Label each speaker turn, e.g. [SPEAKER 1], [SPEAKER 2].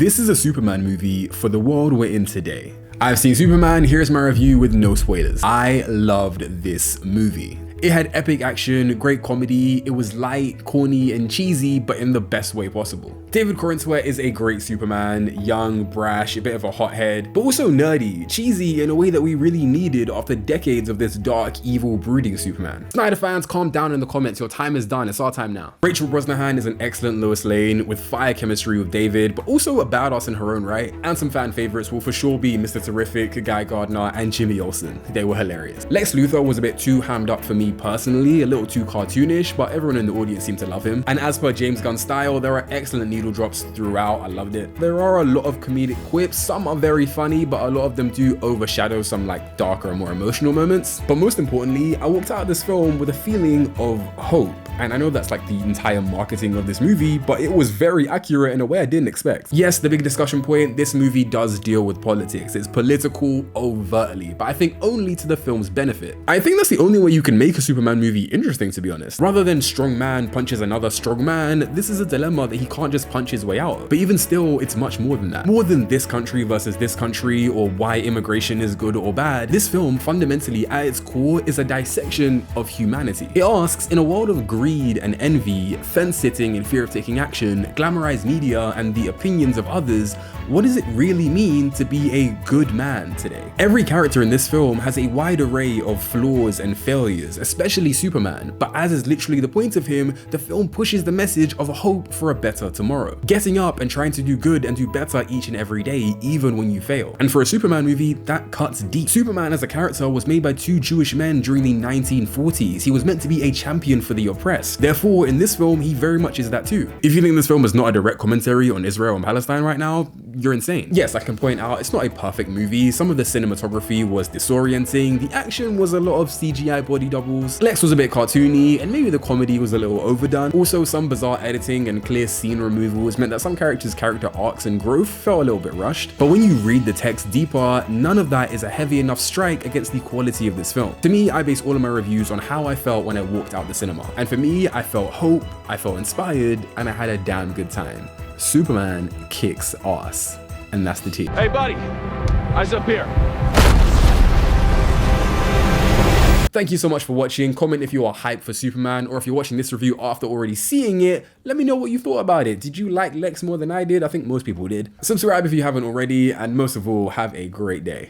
[SPEAKER 1] This is a Superman movie for the world we're in today. I've seen Superman, here's my review with no spoilers. I loved this movie. It had epic action, great comedy, it was light, corny, and cheesy, but in the best way possible. David Corenswet is a great Superman, young, brash, a bit of a hothead, but also nerdy, cheesy in a way that we really needed after decades of this dark, evil, brooding Superman. Snyder fans, calm down in the comments, your time is done, it's our time now. Rachel Brosnahan is an excellent Lois Lane with fire chemistry with David, but also a badass in her own right, and some fan favorites will for sure be Mr. Terrific, Guy Gardner, and Jimmy Olsen. They were hilarious. Lex Luthor was a bit too hammed up for me personally, a little too cartoonish, but everyone in the audience seemed to love him. And as per James Gunn's style, there are excellent needle drops throughout, I loved it. There are a lot of comedic quips, some are very funny, but a lot of them do overshadow some like darker and more emotional moments. But most importantly, I walked out of this film with a feeling of hope. And I know that's like the entire marketing of this movie, but it was very accurate in a way I didn't expect. Yes, the big discussion point, this movie does deal with politics. It's political overtly, but I think only to the film's benefit. I think that's the only way you can make a Superman movie interesting, to be honest. Rather than strong man punches another strong man, this is a dilemma that he can't just punch his way out of. But even still, it's much more than that. More than this country versus this country, or why immigration is good or bad, this film fundamentally at its core is a dissection of humanity. It asks, in a world of greed and envy, fence-sitting and fear of taking action, glamorized media and the opinions of others, what does it really mean to be a good man today? Every character in this film has a wide array of flaws and failures, especially Superman, but as is literally the point of him, the film pushes the message of hope for a better tomorrow. Getting up and trying to do good and do better each and every day, even when you fail. And for a Superman movie, that cuts deep. Superman as a character was made by two Jewish men during the 1940s. He was meant to be a champion for the oppressed. Therefore, in this film, he very much is that too. If you think this film is not a direct commentary on Israel and Palestine right now, you're insane. Yes, I can point out it's not a perfect movie. Some of the cinematography was disorienting, the action was a lot of CGI body doubles, Lex was a bit cartoony, and maybe the comedy was a little overdone. Also, some bizarre editing and clear scene removals meant that some characters' character arcs and growth felt a little bit rushed. But when you read the text deeper, none of that is a heavy enough strike against the quality of this film. To me, I base all of my reviews on how I felt when I walked out the cinema. And for me, I felt hope, I felt inspired, and I had a damn good time. Superman kicks ass, and that's the tea.
[SPEAKER 2] Hey buddy, eyes up here.
[SPEAKER 1] Thank you so much for watching. Comment if you are hyped for Superman, or if you're watching this review after already seeing it, let me know what you thought about it. Did you like Lex more than I did? I think most people did. Subscribe if you haven't already, and most of all, have a great day.